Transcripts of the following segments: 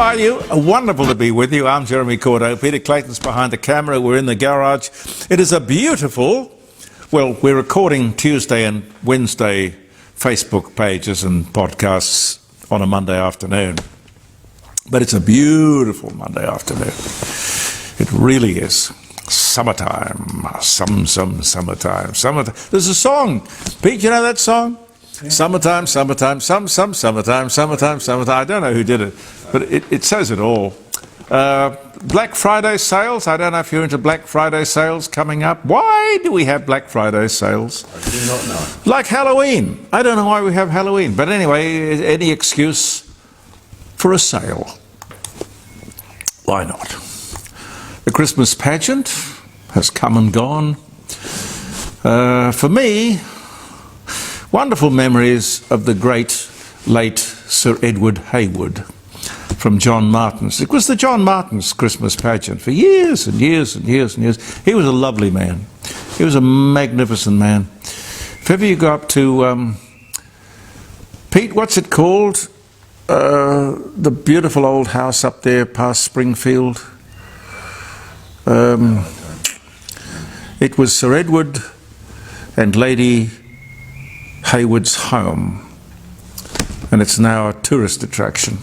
are you? Wonderful to be with you. I'm Jeremy Cordeaux. Peter Clayton's behind the camera. We're in the garage. It is a beautiful, well, we're recording Tuesday and Wednesday Facebook pages and podcasts on a Monday afternoon. But it's a beautiful Monday afternoon. It really is. Summertime. Summertime. There's a song. Pete, you know that song? Yeah. Summertime, summertime. I don't know who did it, but it says it all. Black Friday sales. I don't know if you're into Black Friday sales coming up. Why do we have Black Friday sales? I do not know. Like Halloween. I don't know why we have Halloween. But anyway, any excuse for a sale. Why not? The Christmas pageant has come and gone. For me, wonderful memories of the great late Sir Edward Haywood from John Martins. It was the John Martins Christmas Pageant for years and years and years and years. He was a lovely man. He was a magnificent man. If ever you go up to, Pete, what's it called? The beautiful old house up there past Springfield. It was Sir Edward and Lady Haywood's home, and it's now a tourist attraction.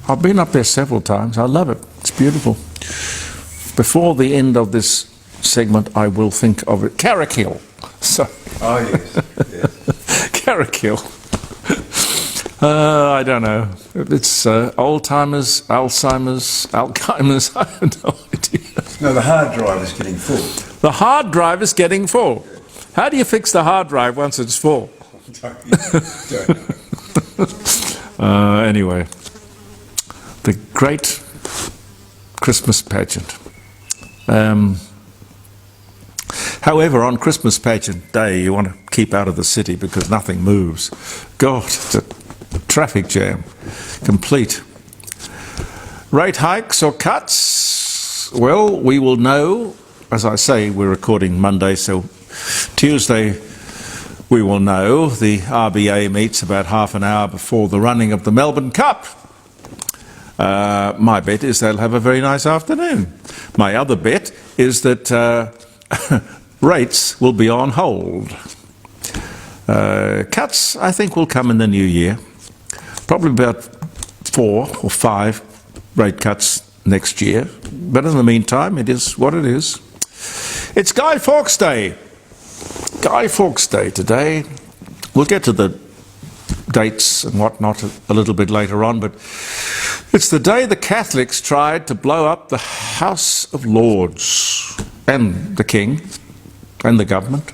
I've been up there several times. I love it. It's beautiful. Before the end of this segment, I will think of it. Carrickhill. So. Oh, yes. Carrickhill. I don't know. It's old-timers, Alzheimer's, Alzheimer's. I have no idea. No, the hard drive is getting full. The hard drive is getting full. How do you fix the hard drive once it's full? Anyway, the great Christmas pageant. However, on Christmas pageant day, you want to keep out of the city because nothing moves. God, it's a traffic jam, complete. Rate hikes or cuts? Well, we will know. As I say, we're recording Monday, so Tuesday we will know. The RBA meets about half an hour before the running of the Melbourne Cup. My bet is they'll have a very nice afternoon. My other bet is that rates will be on hold. Cuts, I think, will come in the new year. Probably about 4 or 5 rate cuts next year. But in the meantime, it is what it is. It's Guy Fawkes Day. Guy Fawkes Day today. We'll get to the dates and whatnot a little bit later on, but it's the day the Catholics tried to blow up the House of Lords and the King and the government.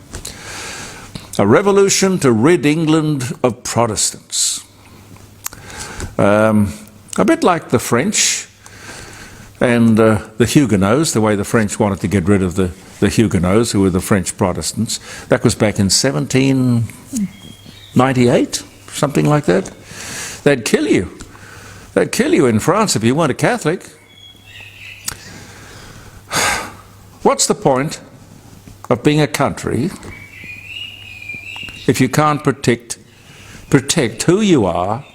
A revolution to rid England of Protestants. A bit like the French and the Huguenots, the way the French wanted to get rid of the Huguenots, who were the French Protestants. That was back in 1798, something like that. They'd kill you. They'd kill you in France if you weren't a Catholic. What's the point of being a country if you can't protect who you are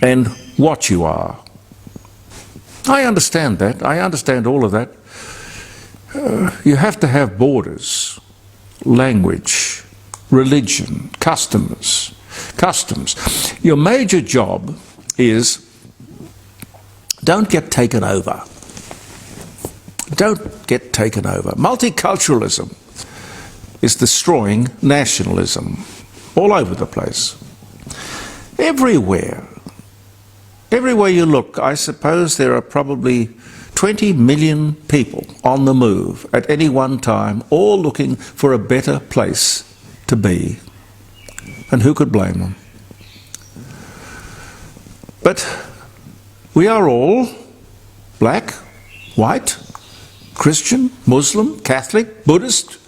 and what you are? I understand that. I understand all of that. You have to have borders, language, religion, customs. Your major job is don't get taken over. Don't get taken over. Multiculturalism is destroying nationalism all over the place. Everywhere you look, I suppose there are probably 20 million people on the move at any one time, all looking for a better place to be. And who could blame them? But we are all black, white, Christian, Muslim, Catholic, Buddhist,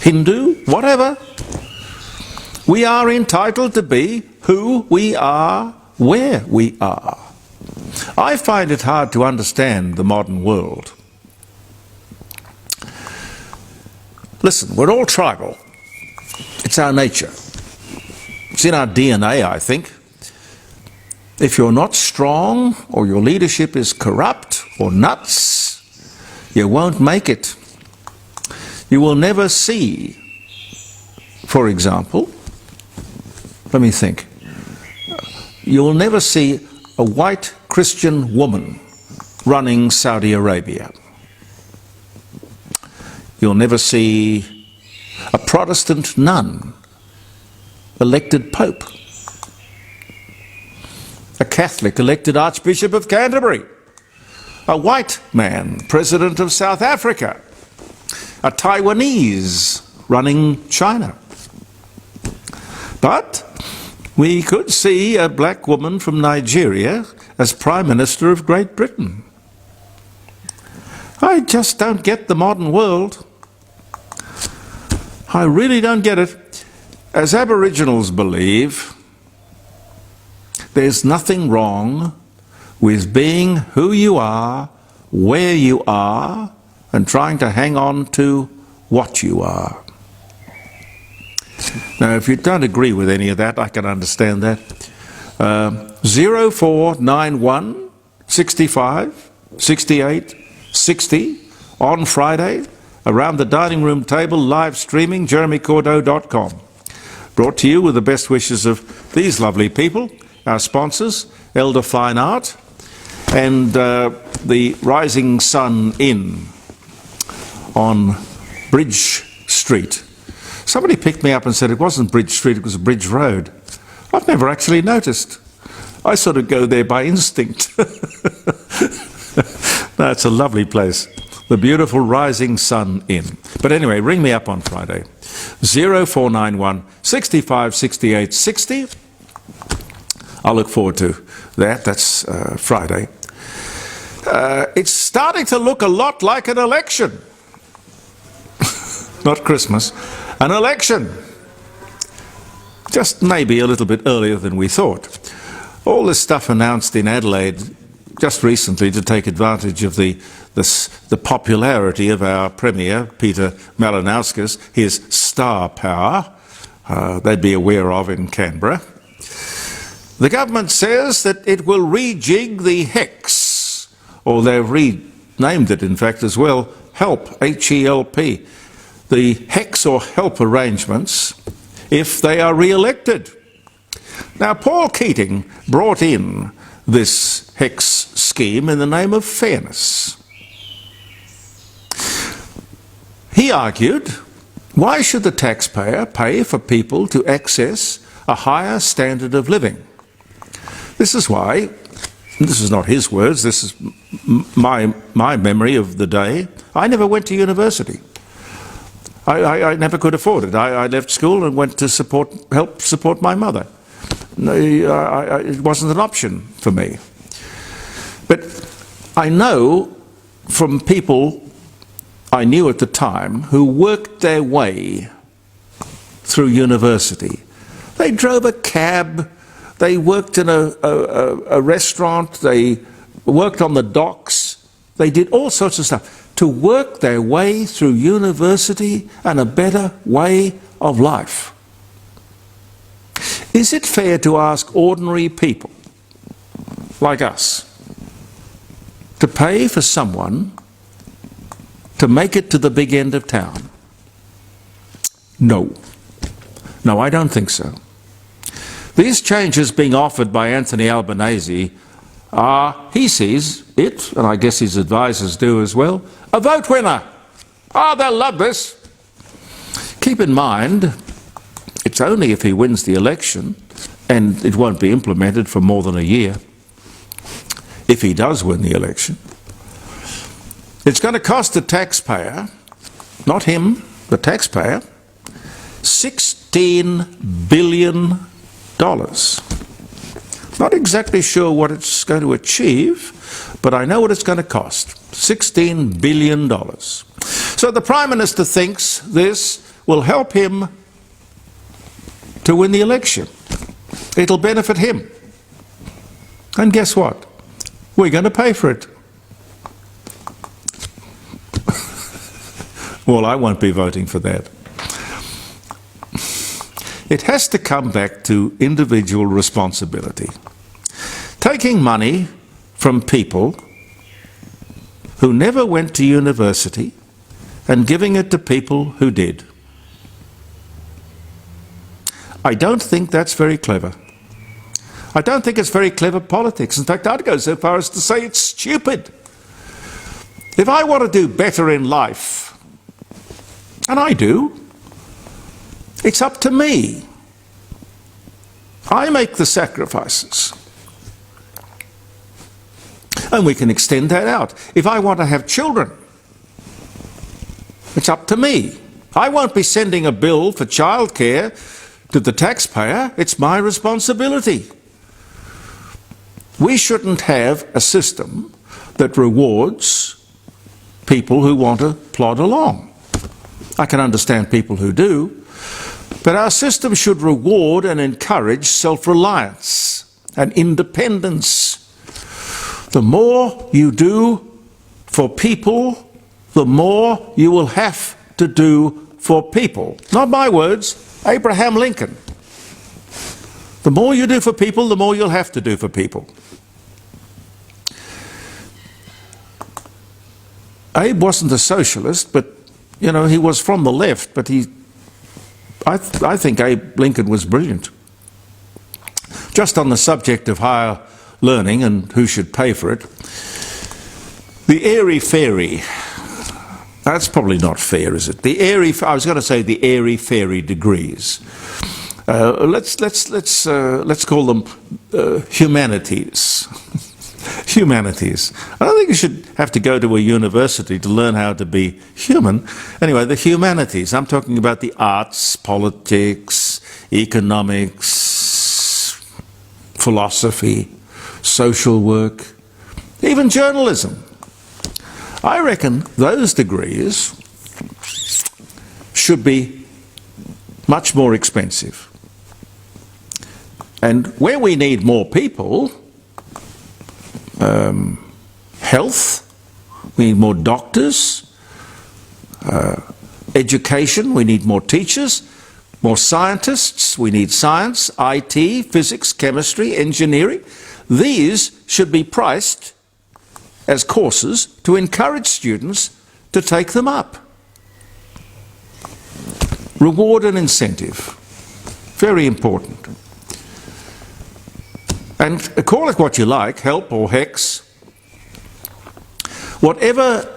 Hindu, whatever. We are entitled to be who we are, where we are. I find it hard to understand the modern world. Listen, we're all tribal. It's our nature. It's in our DNA, I think. if you're not strong or your leadership is corrupt or nuts, you won't make it. You will never see, for example, let me think, you will never see a white Christian woman running Saudi Arabia. You'll never see a Protestant nun elected Pope. A Catholic elected Archbishop of Canterbury. A white man President of South Africa. A Taiwanese running China. But we could see a black woman from Nigeria as Prime Minister of Great Britain. I just don't get the modern world. I really don't get it. As Aboriginals believe, there's nothing wrong with being who you are, where you are, and trying to hang on to what you are. Now, if you don't agree with any of that, I can understand that. 0491 65 68 60 on Friday, around the dining room table, live streaming, jeremycordeaux.com. Brought to you with the best wishes of these lovely people, our sponsors, Elder Fine Art, and the Rising Sun Inn on Bridge Street. Somebody picked me up and said it wasn't Bridge Street, it was Bridge Road. I've never actually noticed. I sort of go there by instinct. No, it's a lovely place. The beautiful Rising Sun Inn. But anyway, ring me up on Friday. 0491 65 68 60. I'll look forward to that. That's Friday. It's starting to look a lot like an election. Not Christmas. An election. Just maybe a little bit earlier than we thought. All this stuff announced in Adelaide just recently to take advantage of the popularity of our Premier, Peter Malinauskas, his star power, they'd be aware of in Canberra. The government says that it will rejig the HECS, or they've renamed it in fact as well, HELP, H-E-L-P, the HECS or HELP arrangements if they are re-elected. Now, Paul Keating brought in this HECS scheme in the name of fairness. He argued, why should the taxpayer pay for people to access a higher standard of living? This is why, this is not his words, this is my memory of the day, I never went to university. I never could afford it. I left school and went to help support my mother. It wasn't an option for me. But I know from people I knew at the time who worked their way through university. They drove a cab, they worked in a restaurant, they worked on the docks, they did all sorts of stuff to work their way through university and a better way of life. Is it fair to ask ordinary people like us to pay for someone to make it to the big end of town? No. No, I don't think so. These changes being offered by Anthony Albanese are, he sees it, and I guess his advisors do as well, a vote winner. Oh, they'll love this. Keep in mind, it's only if he wins the election, and it won't be implemented for more than a year, if he does win the election. It's going to cost the taxpayer, not him, the taxpayer, $16 billion. Not exactly sure what it's going to achieve, but I know what it's going to cost. $16 billion. So the Prime Minister thinks this will help him to win the election. It'll benefit him. And guess what? We're going to pay for it. Well, I won't be voting for that. It has to come back to individual responsibility. taking money from people who never went to university and giving it to people who did. I don't think that's very clever. I don't think it's very clever politics. In fact, I'd go so far as to say it's stupid. If I want to do better in life, and I do, it's up to me. I make the sacrifices. And we can extend that out. If I want to have children, it's up to me. I won't be sending a bill for childcare to the taxpayer. It's my responsibility. We shouldn't have a system that rewards people who want to plod along. I can understand people who do, but our system should reward and encourage self-reliance and independence. The more you do for people, the more you will have to do for people. Not my words, Abraham Lincoln. The more you do for people, the more you'll have to do for people. Abe wasn't a socialist, but, you know, he was from the left, but I think Abe Lincoln was brilliant. Just on the subject of higher learning and who should pay for it, the airy-fairy, that's probably not fair, is it? I was going to say the airy-fairy degrees. Let's call them humanities. Humanities. I don't think you should have to go to a university to learn how to be human. Anyway, the humanities. I'm talking about the arts, politics, economics, philosophy, social work, even journalism. I reckon those degrees should be much more expensive. And where we need more people, health, we need more doctors, education, we need more teachers, more scientists, we need science, IT, physics, chemistry, engineering. These should be priced as courses to encourage students to take them up. Reward and incentive, very important. And call it what you like, help or HECS. Whatever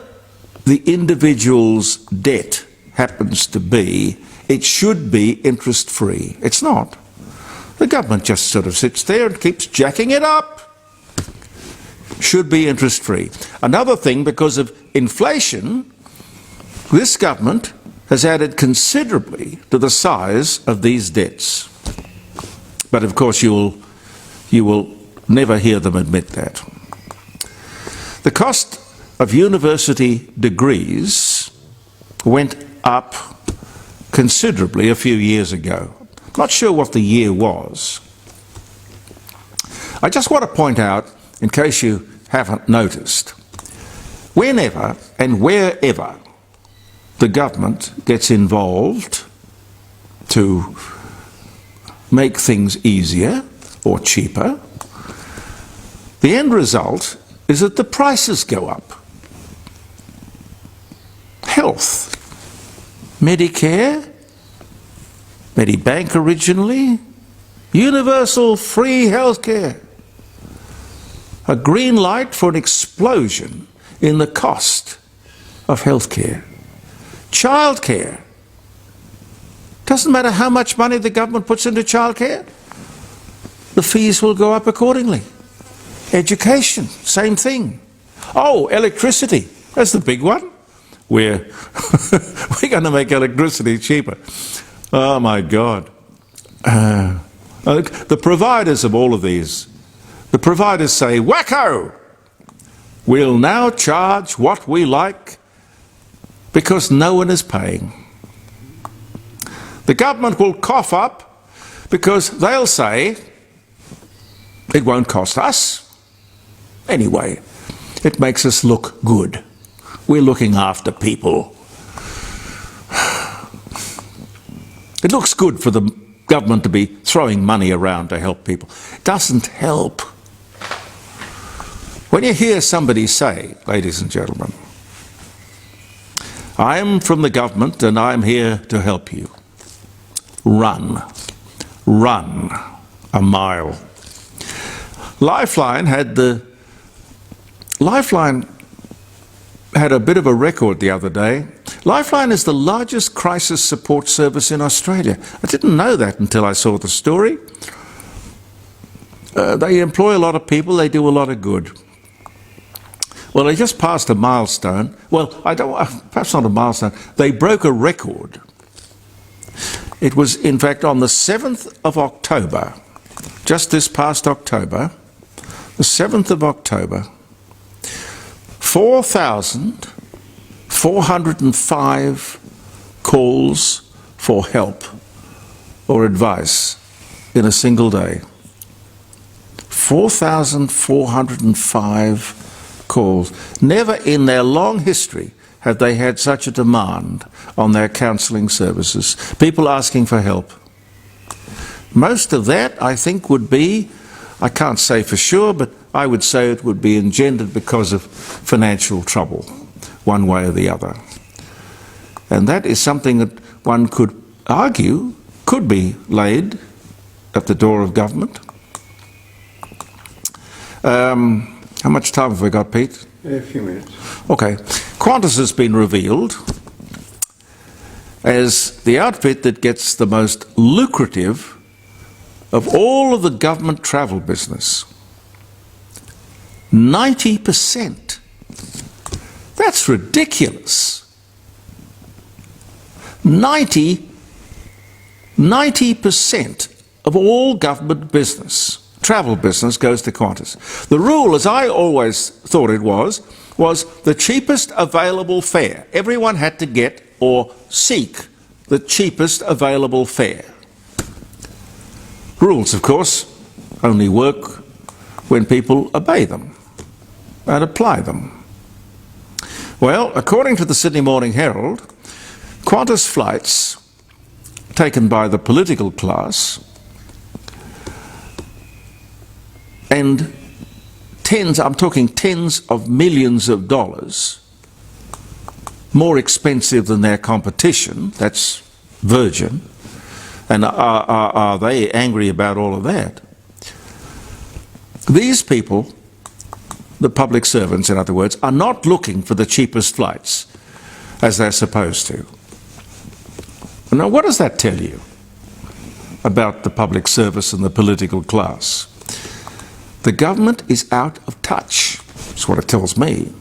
the individual's debt happens to be, it should be interest-free. It's not. The government just sort of sits there and keeps jacking it up. Should be interest-free. Another thing, because of inflation, this government has added considerably to the size of these debts. But of course you will never hear them admit that. The cost of university degrees went up considerably a few years ago. Not sure what the year was. I just want to point out, in case you haven't noticed, whenever and wherever the government gets involved to make things easier or cheaper, the end result is that the prices go up. Health, Medicare, Medibank originally, universal free healthcare. A green light for an explosion in the cost of healthcare. Childcare. Doesn't matter how much money the government puts into childcare, the fees will go up accordingly. Education, same thing. Oh, electricity, that's the big one. We're going to make electricity cheaper. Oh my God. The providers of all of these, the providers say, wacko! We'll now charge what we like because no one is paying. The government will cough up because they'll say, it won't cost us. Anyway, it makes us look good. We're looking after people. It looks good for the government to be throwing money around to help people. It doesn't help. When you hear somebody say, ladies and gentlemen, I am from the government and I'm here to help you, run a mile. Lifeline had a bit of a record the other day. Lifeline is the largest crisis support service in Australia. I didn't know that until I saw the story. They employ a lot of people, they do a lot of good. Well, they just passed a milestone. Well, perhaps not a milestone. They broke a record. It was, in fact, on the 7th of October, just this past October, the 7th of October, 4,405 calls for help or advice in a single day. 4,405 calls. Never in their long history have they had such a demand on their counselling services. People asking for help. Most of that, I think, would be, I can't say for sure, but I would say it would be engendered because of financial trouble, one way or the other. And that is something that one could argue could be laid at the door of government. How much time have we got, Pete? A few minutes. Okay. Qantas has been revealed as the outfit that gets the most lucrative of all of the government travel business. 90%. That's ridiculous. 90% of all government business, travel business, goes to Qantas. The rule, as I always thought it was the cheapest available fare. Everyone had to get or seek the cheapest available fare. Rules, of course, only work when people obey them and apply them. Well, according to the Sydney Morning Herald, Qantas flights taken by the political class and I'm talking tens of millions of dollars, more expensive than their competition, that's Virgin, and are they angry about all of that? These people, the public servants in other words, are not looking for the cheapest flights as they're supposed to. Now what does that tell you about the public service and the political class? The government is out of touch. That's what it tells me.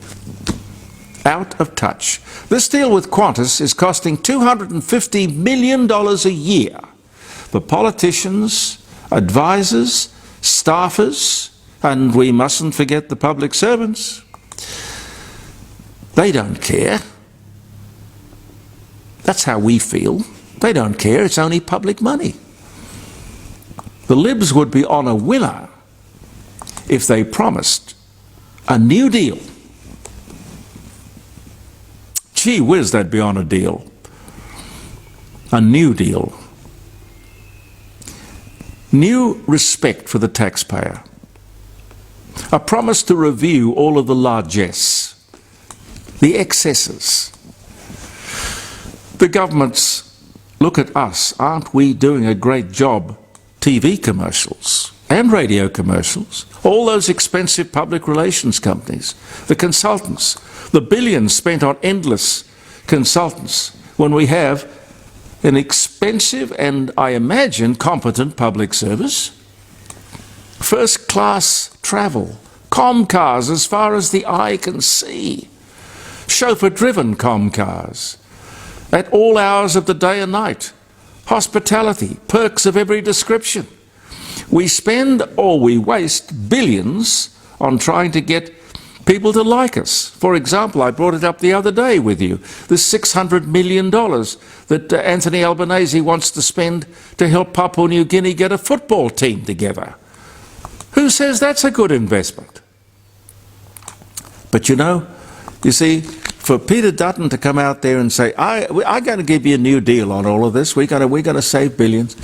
Out of touch. This deal with Qantas is costing $250 million a year for politicians, advisors, staffers, and we mustn't forget the public servants. They don't care. That's how we feel. They don't care. It's only public money. The Libs would be on a winner if they promised a new deal. Gee whiz, they'd be on a deal. A new deal. New respect for the taxpayer. A promise to review all of the largesse, the excesses. The governments look at us, aren't we doing a great job? TV commercials and radio commercials, all those expensive public relations companies, the consultants, the billions spent on endless consultants when we have an expensive and, I imagine, competent public service. First-class travel, comcars as far as the eye can see, chauffeur-driven comcars, at all hours of the day and night, hospitality, perks of every description. We spend or we waste billions on trying to get people to like us. For example, I brought it up the other day with you, this $600 million that Anthony Albanese wants to spend to help Papua New Guinea get a football team together. Who says that's a good investment? But you know, you see, for Peter Dutton to come out there and say, I'm going to give you a new deal on all of this, we're going to save billions.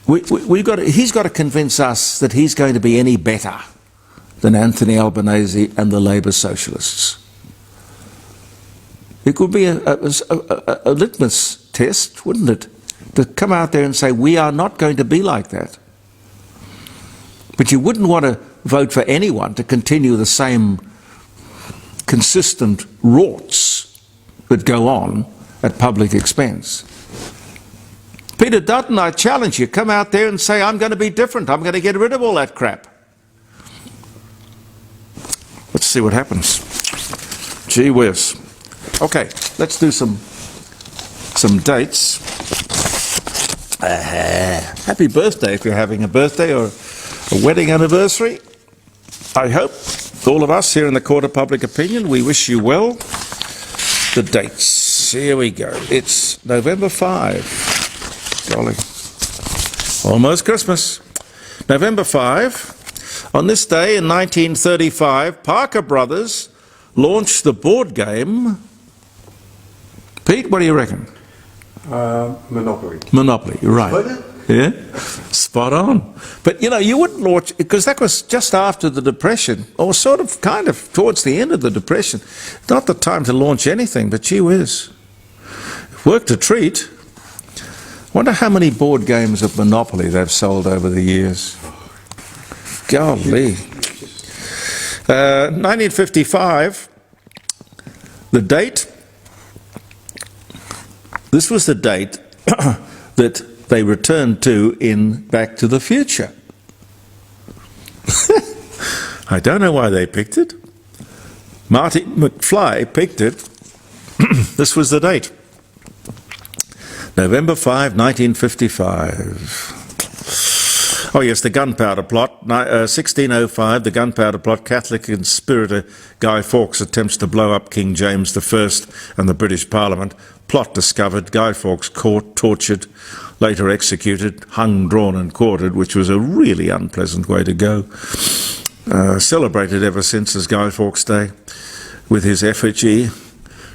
He's got to convince us that he's going to be any better than Anthony Albanese and the Labour Socialists. It could be a litmus test, wouldn't it, to come out there and say, we are not going to be like that. But you wouldn't want to vote for anyone to continue the same consistent rorts that go on at public expense. Peter Dutton, I challenge you, come out there and say, I'm going to be different. I'm going to get rid of all that crap. Let's see what happens. Gee whiz. Okay, let's do some dates. Happy birthday if you're having a birthday or a wedding anniversary. I hope all of us here in the Court of Public Opinion, we wish you well. The dates, here we go. It's November 5. Golly, almost Christmas. November 5. On this day in 1935, Parker Brothers launched the board game. Pete, what do you reckon? Monopoly. Monopoly, right. Played it? Yeah, spot on. But you know, you wouldn't launch, because that was just after the Depression, or sort of, kind of, towards the end of the Depression. Not the time to launch anything, but gee whiz. Worked a treat. Wonder how many board games of Monopoly they've sold over the years. Golly. 1955, the date, this was the date that they returned to in Back to the Future. I don't know why they picked it. Marty McFly picked it. This was the date. November 5, 1955. Oh yes, the Gunpowder Plot. 1605, the Gunpowder Plot. Catholic conspirator Guy Fawkes attempts to blow up King James I and the British Parliament. Plot discovered, Guy Fawkes caught, tortured, later executed, hung, drawn and quartered, which was a really unpleasant way to go. Celebrated ever since as Guy Fawkes Day, with his effigy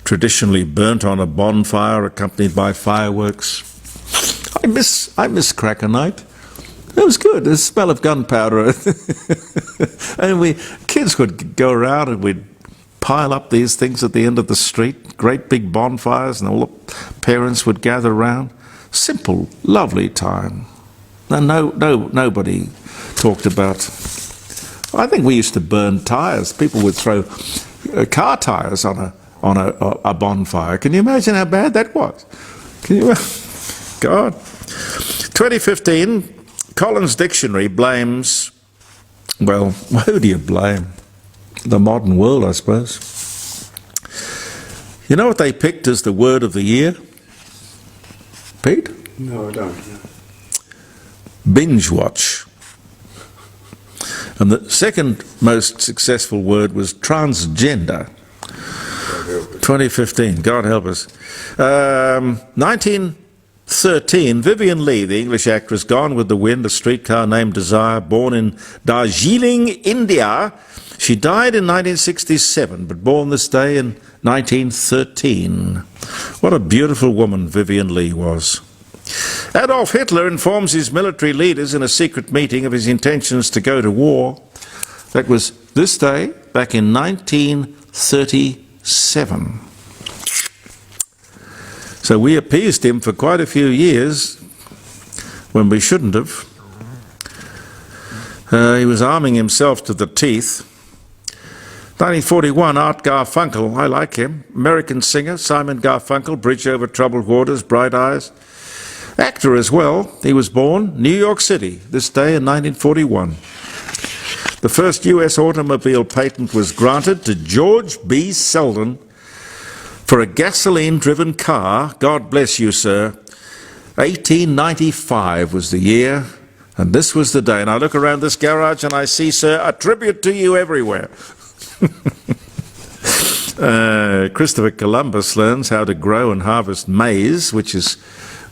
traditionally burnt on a bonfire accompanied by fireworks. I miss Cracker Night. It was good, the smell of gunpowder. And kids would go around and we'd pile up these things at the end of the street, great big bonfires, and all the parents would gather around. Simple, lovely time. And nobody talked about... I think we used to burn tyres. People would throw car tyres on a bonfire. Can you imagine how bad that was? Can you? God. 2015, Collins Dictionary blames... Well, who do you blame? The modern world, I suppose. You know what they picked as the word of the year? Pete? No, I don't. No. Binge watch. And the second most successful word was transgender. 2015, God help us. 1913, Vivian Leigh, the English actress, Gone with the Wind, A Streetcar Named Desire, born in Darjeeling, India. She died in 1967, but born this day in 1913. What a beautiful woman Vivian Leigh was. Adolf Hitler informs his military leaders in a secret meeting of his intentions to go to war. That was this day, back in 1937. So we appeased him for quite a few years when we shouldn't have. He was arming himself to the teeth. 1941, Art Garfunkel, I like him. American singer, Simon Garfunkel, Bridge Over Troubled Waters, Bright Eyes. Actor as well. He was born New York City, this day in 1941. The first US automobile patent was granted to George B. Selden for a gasoline-driven car. God bless you, sir. 1895 was the year, and this was the day. And I look around this garage and I see, sir, a tribute to you everywhere. Christopher Columbus learns how to grow and harvest maize, which is,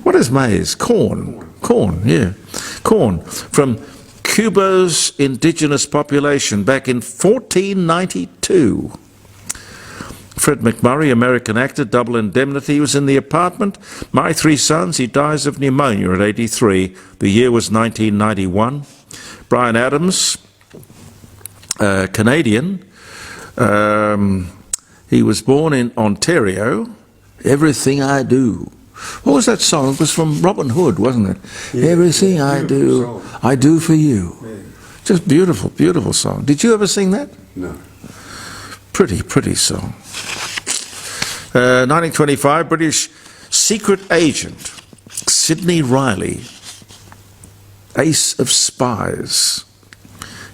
what is maize? Corn. Corn, yeah. Corn. From Cuba's indigenous population back in 1492. Fred McMurray, American actor, Double Indemnity. He was in The Apartment. My Three Sons. He dies of pneumonia at 83. The year was 1991. Bryan Adams, Canadian. He was born in Ontario. Everything I Do. What was that song? It was from Robin Hood, wasn't it? Yeah, Everything I do, song. I do for you. Yeah. Just beautiful, beautiful song. Did you ever sing that? No. Pretty, pretty song. 1925, British secret agent Sidney Riley, ace of spies,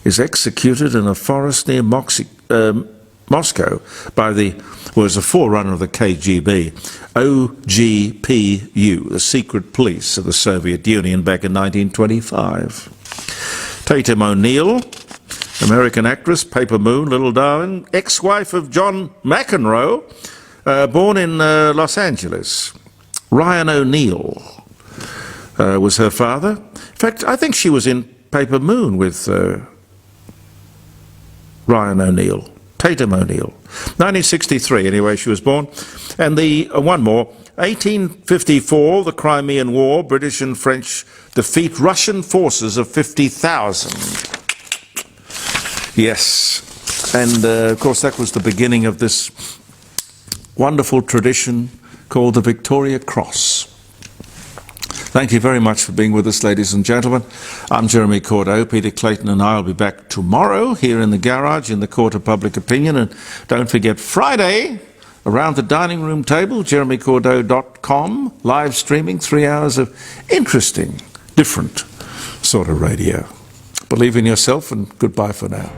is executed in a forest near Moscow by was a forerunner of the KGB, OGPU, the secret police of the Soviet Union back in 1925. Tatum O'Neill, American actress, Paper Moon, Little Darling, ex-wife of John McEnroe, born in Los Angeles. Ryan O'Neill was her father. In fact, I think she was in Paper Moon with Ryan O'Neill. Tatum O'Neill. 1963, anyway, she was born. And one more, 1854, the Crimean War, British and French defeat Russian forces of 50,000. Yes. And, of course, that was the beginning of this wonderful tradition called the Victoria Cross. Thank you very much for being with us, ladies and gentlemen. I'm Jeremy Cordeaux. Peter Clayton and I will be back tomorrow here in the garage in the Court of Public Opinion. And don't forget, Friday, around the dining room table, jeremycordeaux.com, live streaming, 3 hours of interesting, different sort of radio. Believe in yourself, and goodbye for now.